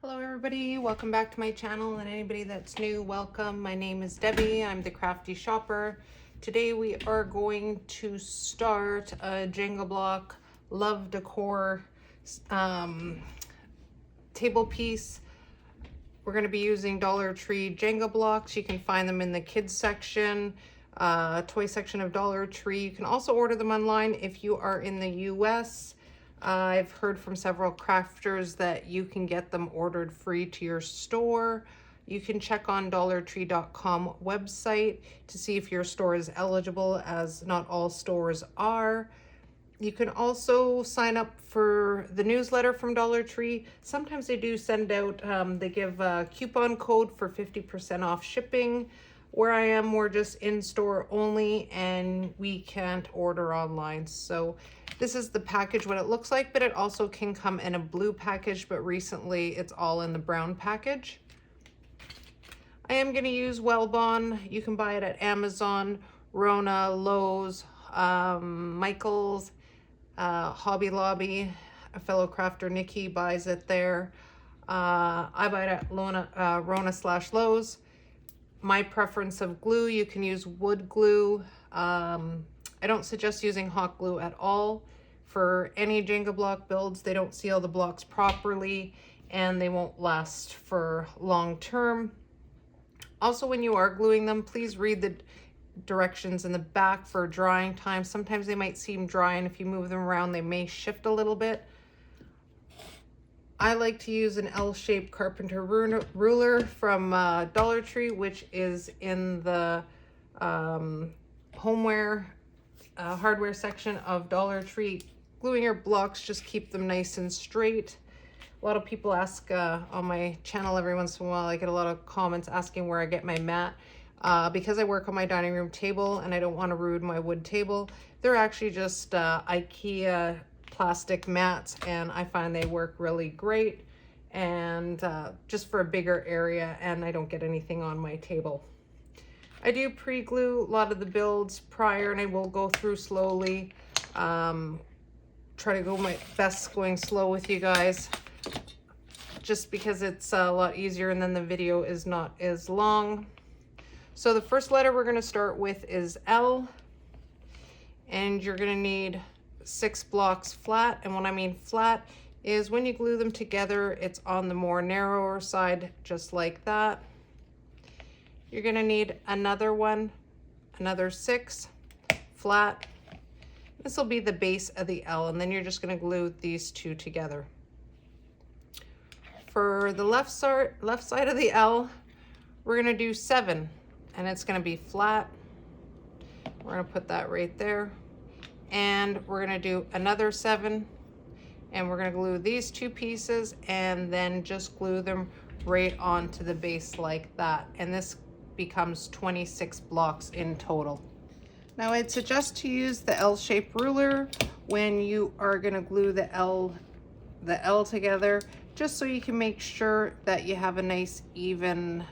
Hello everybody, welcome back to my channel, and anybody that's new, welcome. My name is Debbie, I'm the Crafty Shopper. Today we are going to start a Jenga block love decor table piece. We're going to be using Dollar Tree Jenga blocks. You can find them in the kids section, toy section of Dollar Tree. You can also order them online if you are in the US. I've heard from several crafters that you can get them ordered free to your store. You can check on dollartree.com website to see if your store is eligible, as not all stores are. You can also sign up for the newsletter from Dollar Tree. Sometimes they do send out, they give a coupon code for 50% off shipping. Where I am, we're just in-store only and we can't order online. So this is the package, what it looks like, but it also can come in a blue package, but recently it's all in the brown package. I am going to use Wellbond. You can buy it at Amazon, Rona, Lowe's, Michael's, Hobby Lobby. A fellow crafter, Nikki, buys it there. I buy it at Rona/Lowe's. My preference of glue, you can use wood glue. I don't suggest using hot glue at all for any Jenga block builds. They don't seal the blocks properly and they won't last for long term. Also, when you are gluing them, please read the directions in the back for drying time. Sometimes they might seem dry, and if you move them around, they may shift a little bit. I like to use an L-shaped carpenter ruler from Dollar Tree, which is in the homeware, hardware section of Dollar Tree. Gluing your blocks, just keep them nice and straight. A lot of people ask on my channel every once in a while, I get a lot of comments asking where I get my mat. Because I work on my dining room table and I don't want to ruin my wood table, they're actually just IKEA plastic mats, and I find they work really great, and just for a bigger area, and I don't get anything on my table. I do pre-glue a lot of the builds prior, and I will go through slowly. Try to go my best going slow with you guys, just because it's a lot easier and then the video is not as long. So the first letter we're going to start with is L, and you're going to need 6 blocks flat. And what I mean flat is when you glue them together, it's on the more narrower side, just like that. You're going to need another one, another 6 flat. This will be the base of the L, and then you're just going to glue these two together. For the left side of the L, we're going to do 7, and it's going to be flat. We're going to put that right there. And we're going to do another 7, and we're going to glue these 2 pieces and then just glue them right onto the base like that. And this becomes 26 blocks in total. Now I'd suggest to use the L-shaped ruler when you are going to glue the L together, just so you can make sure that you have a nice even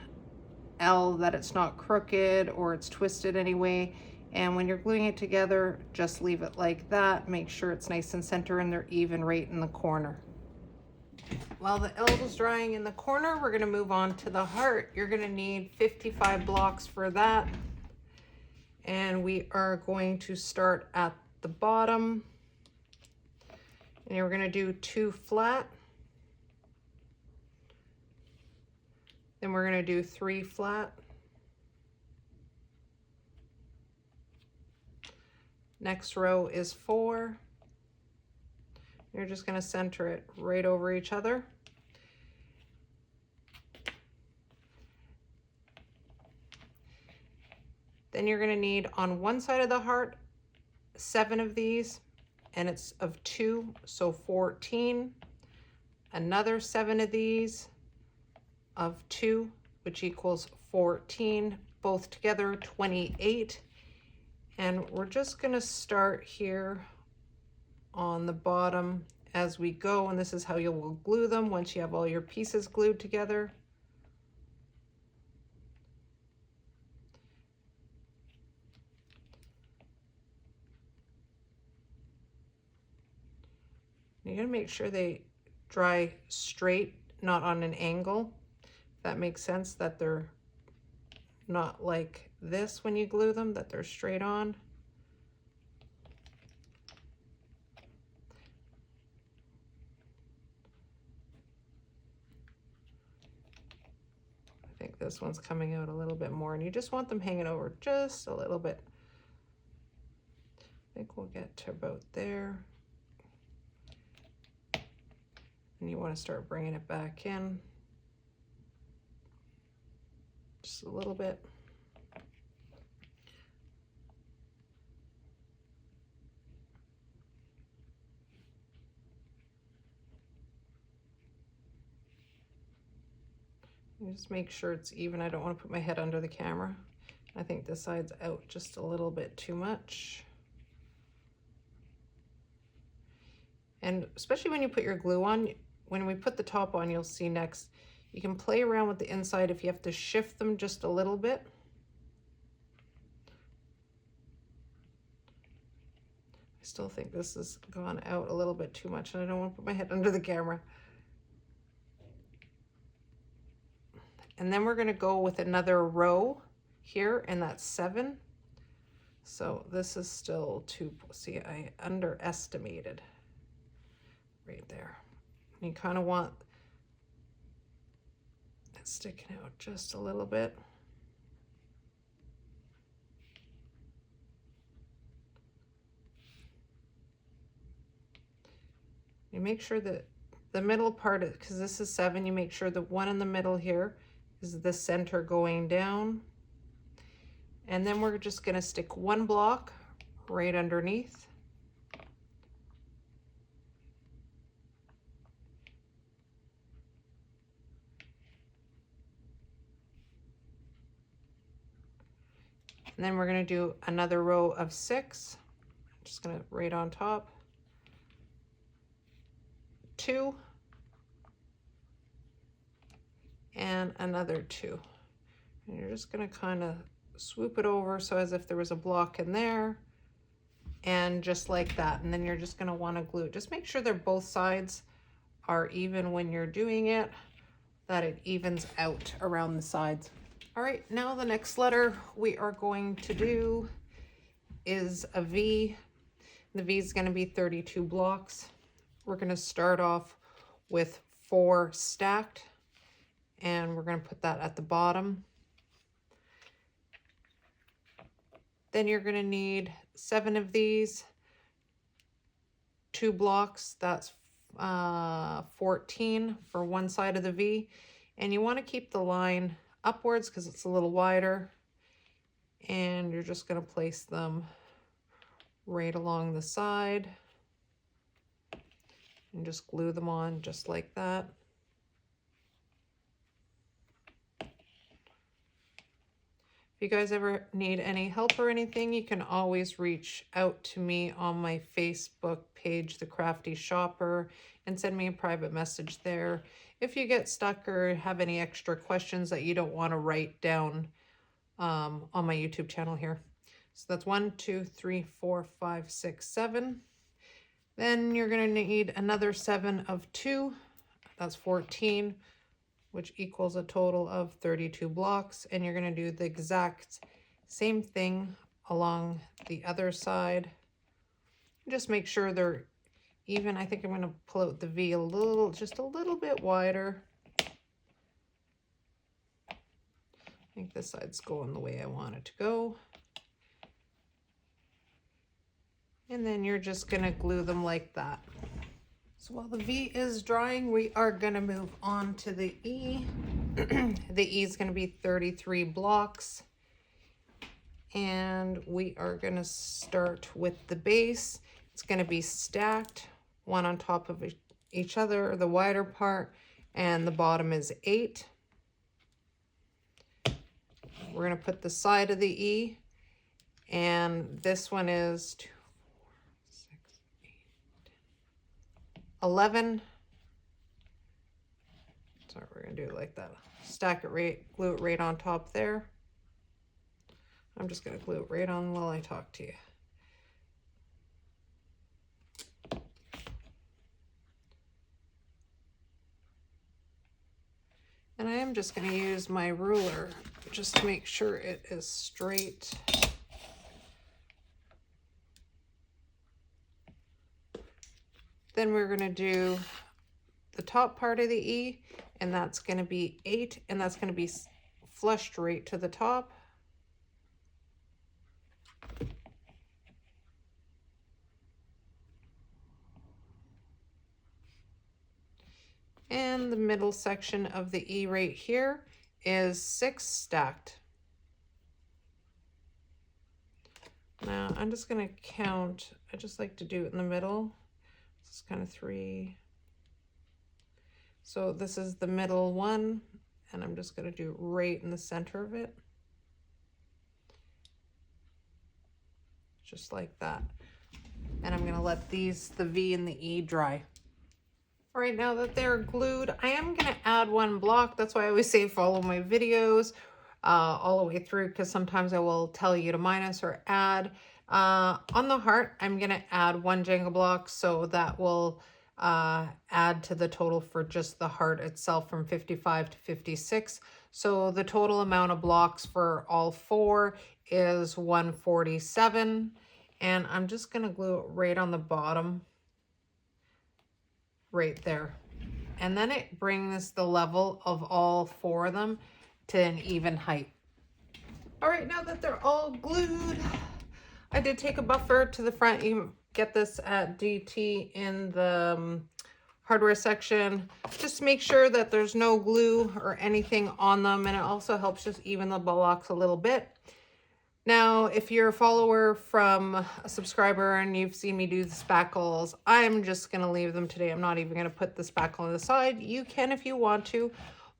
L, that it's not crooked or it's twisted anyway. And when you're gluing it together, just leave it like that. Make sure it's nice and center and they're even right in the corner. While the L is drying in the corner, we're going to move on to the heart. You're going to need 55 blocks for that. And we are going to start at the bottom. And you're going to do 2 flat. Then we're going to do 3 flat. Next row is 4. You're just going to center it right over each other. Then you're going to need on one side of the heart 7 of these, and it's of 2, so 14. Another 7 of these of 2, which equals 14. Both together 28. And we're just going to start here on the bottom as we go, and this is how you will glue them once you have all your pieces glued together. You're going to make sure they dry straight, not on an angle. If that makes sense, that they're not like this when you glue them, that they're straight on. I think this one's coming out a little bit more, and you just want them hanging over just a little bit. I think we'll get to about there. And you want to start bringing it back in just a little bit. And just make sure it's even. I don't want to put my head under the camera. I think this side's out just a little bit too much. And especially when you put your glue on, when we put the top on, you'll see next, you can play around with the inside if you have to shift them just a little bit. I still think this has gone out a little bit too much, and I don't want to put my head under the camera. And then we're going to go with another row here, and that's 7. So this is still 2. See, I underestimated right there. You kind of want it sticking out just a little bit. You make sure that the middle part, because this is 7, you make sure the one in the middle here is the center going down. And then we're just going to stick 1 block right underneath. And then we're going to do another row of 6. I'm just going to right on top. 2. And another 2. And you're just going to kind of swoop it over so as if there was a block in there, and just like that. And then you're just going to want to glue it. Just make sure they're both sides are even when you're doing it, that it evens out around the sides. All right, now the next letter we are going to do is a V. The V is going to be 32 blocks. We're going to start off with 4 stacked, and we're going to put that at the bottom. Then you're going to need 7 of these, 2 blocks. That's 14 for one side of the V. And you want to keep the line upwards because it's a little wider. And you're just going to place them right along the side and just glue them on just like that. If you guys ever need any help or anything, you can always reach out to me on my Facebook page, The Crafty Shopper, and send me a private message there. If you get stuck or have any extra questions that you don't want to write down on my YouTube channel here. So that's 1, 2, 3, 4, 5, 6, 7. Then you're going to need another 7 of 2. That's 14, which equals a total of 32 blocks. And you're going to do the exact same thing along the other side. Just make sure they're even. I think I'm going to pull out the V a little, just a little bit wider. I think this side's going the way I want it to go. And then you're just going to glue them like that. So while the V is drying, we are going to move on to the E. The E is going to be 33 blocks. And we are going to start with the base. It's going to be stacked, one on top of each other, the wider part, and the bottom is 8. We're going to put the side of the E, and this one is 2, 4, 6, 8, 10, 11. So we're going to do it like that. Stack it right, glue it right on top there. I'm just going to glue it right on while I talk to you. And I am just going to use my ruler just to make sure it is straight. Then we're going to do the top part of the E, and that's going to be 8, and that's going to be flushed right to the top. And the middle section of the E right here is 6 stacked. Now I'm just going to count. I just like to do it in the middle. This is kind of 3. So this is the middle one, and I'm just going to do right in the center of it. Just like that. And I'm going to let these, the V and the E, dry. All right, now that they're glued, I am going to add one block. That's why I always say follow my videos all the way through, because sometimes I will tell you to minus or add. On the heart, I'm going to add 1 Jenga block, so that will add to the total for just the heart itself from 55 to 56. So the total amount of blocks for all 4 is 147. And I'm just going to glue it right on the bottom. Right there. And then it brings the level of all 4 of them to an even height. All right, now that they're all glued, I did take a buffer to the front. You get this at DT in the hardware section. Just make sure that there's no glue or anything on them, and it also helps just even the blocks a little bit. Now, if you're a follower from a subscriber and you've seen me do the spackles, I'm just going to leave them today. I'm not even going to put the spackle on the side. You can if you want to.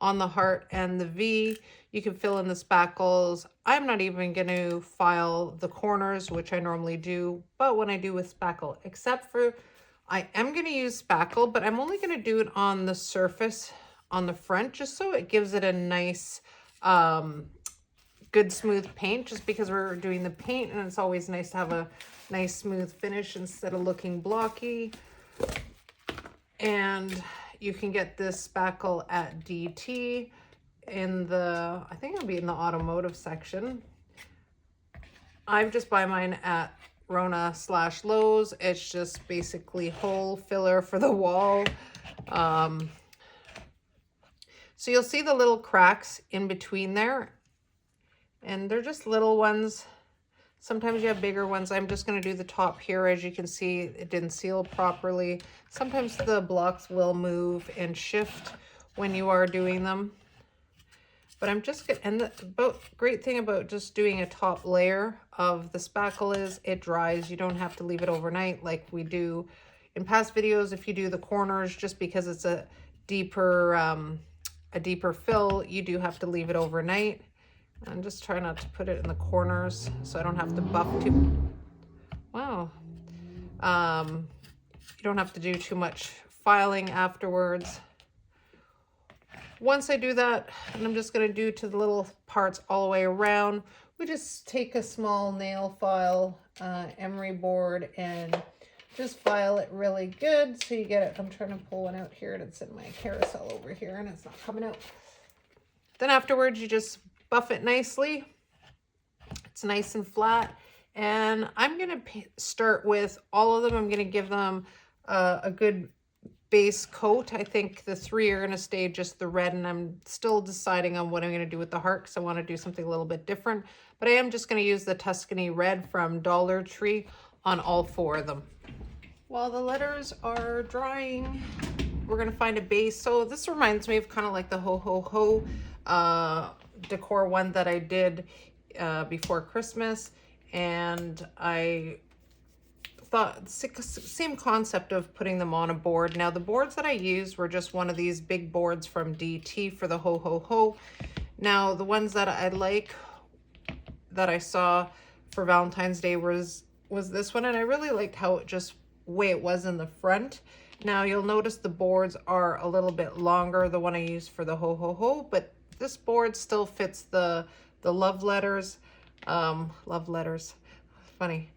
On the heart and the V, you can fill in the spackles. I'm not even going to file the corners, which I normally do, but when I do with spackle, except for I am going to use spackle, but I'm only going to do it on the surface on the front, just so it gives it a nice good smooth paint, just because we're doing the paint and it's always nice to have a nice smooth finish instead of looking blocky. And you can get this spackle at DT in the, I think it'll be in the automotive section. I just buy mine at Rona/Lowe's. It's just basically hole filler for the wall. So you'll see the little cracks in between there. And they're just little ones. Sometimes you have bigger ones. I'm just going to do the top here. As you can see, it didn't seal properly. Sometimes the blocks will move and shift when you are doing them. But I'm just going to, and the great thing about just doing a top layer of the spackle is it dries. You don't have to leave it overnight like we do in past videos. If you do the corners, just because it's a deeper fill, you do have to leave it overnight. I'm just trying not to put it in the corners so I don't have to buff too. Wow. You don't have to do too much filing afterwards. Once I do that, and I'm just going to do to the little parts all the way around, we just take a small nail file, emery board, and just file it really good so you get it. I'm trying to pull one out here and it's in my carousel over here and it's not coming out. Then afterwards, you just buff it nicely. It's nice and flat. And I'm going to start with all of them. I'm going to give them a good base coat. I think the 3 are going to stay just the red, and I'm still deciding on what I'm going to do with the heart because I want to do something a little bit different. But I am just going to use the Tuscany red from Dollar Tree on all 4 of them. While the letters are drying, we're going to find a base. So this reminds me of kind of like the Ho Ho Ho Decor one that I did before Christmas, and I thought same concept of putting them on a board. Now the boards that I used were just one of these big boards from DT for the Ho Ho Ho. Now the ones that I like that I saw for Valentine's Day was this one, and I really liked how it just way it was in the front. Now you'll notice the boards are a little bit longer, the one I used for the Ho Ho Ho, but this board still fits the love letters. Love letters, funny.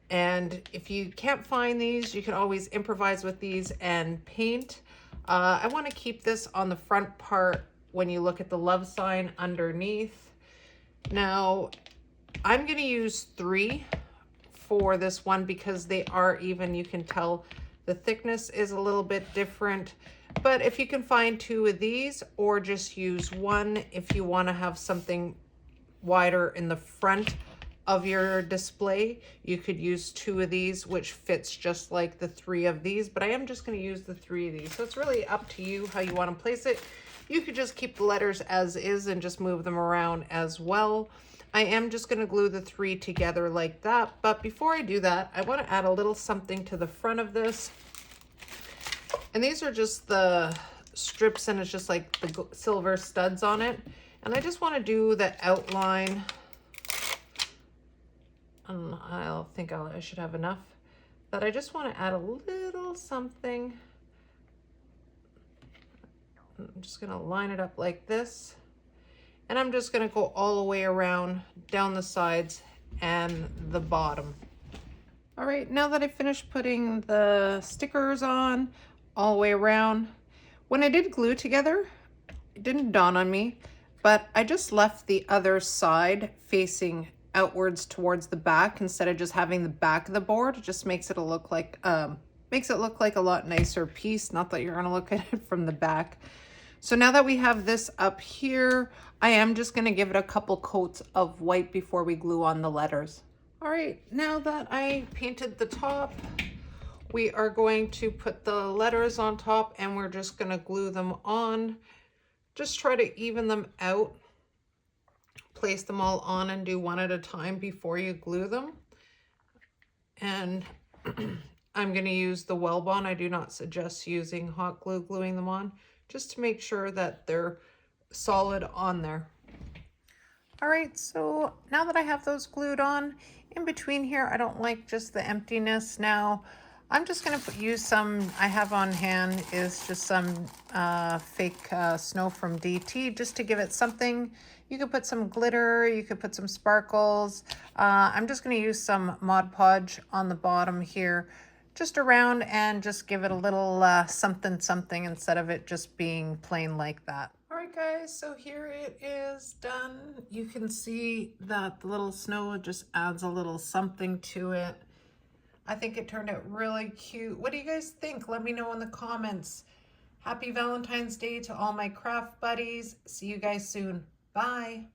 And if you can't find these, you can always improvise with these and paint. I want to keep this on the front part when you look at the love sign underneath. Now, I'm going to use 3 for this one because they are even. You can tell the thickness is a little bit different. But if you can find 2 of these, or just use 1 if you want to have something wider in the front of your display, you could use 2 of these, which fits just like the 3 of these, but I am just going to use the 3 of these. So it's really up to you how you want to place it. You could just keep the letters as is and just move them around as well. I am just going to glue the 3 together like that, but before I do that, I want to add a little something to the front of this. And these are just the strips, and it's just like the silver studs on it. And I just want to do the outline. I should have enough, but I just want to add a little something. I'm just going to line it up like this, and I'm just going to go all the way around down the sides and the bottom. All right, now that I finished putting the stickers on all the way around, when I did glue together, it didn't dawn on me, but I just left the other side facing outwards towards the back instead of just having the back of the board. It just makes it look like a lot nicer piece. Not that you're gonna look at it from the back. So now that we have this up here, I am just gonna give it a couple coats of white before we glue on the letters. All right, now that I painted the top, we are going to put the letters on top, and we're just gonna glue them on. Just try to even them out. Place them all on and do one at a time before you glue them. And I'm going to use the Wellbond. I do not suggest using hot glue gluing them on, just to make sure that they're solid on there. All right, so now that I have those glued on, in between here, I don't like just the emptiness now. I'm just going to use some I have on hand is just some fake snow from DT, just to give it something. You could put some glitter, you could put some sparkles. I'm just going to use some Mod Podge on the bottom here, just around, and just give it a little something something instead of it just being plain like that. All right, guys, so here it is done. You can see that the little snow just adds a little something to it. I think it turned out really cute. What do you guys think? Let me know in the comments. Happy Valentine's Day to all my craft buddies. See you guys soon. Bye.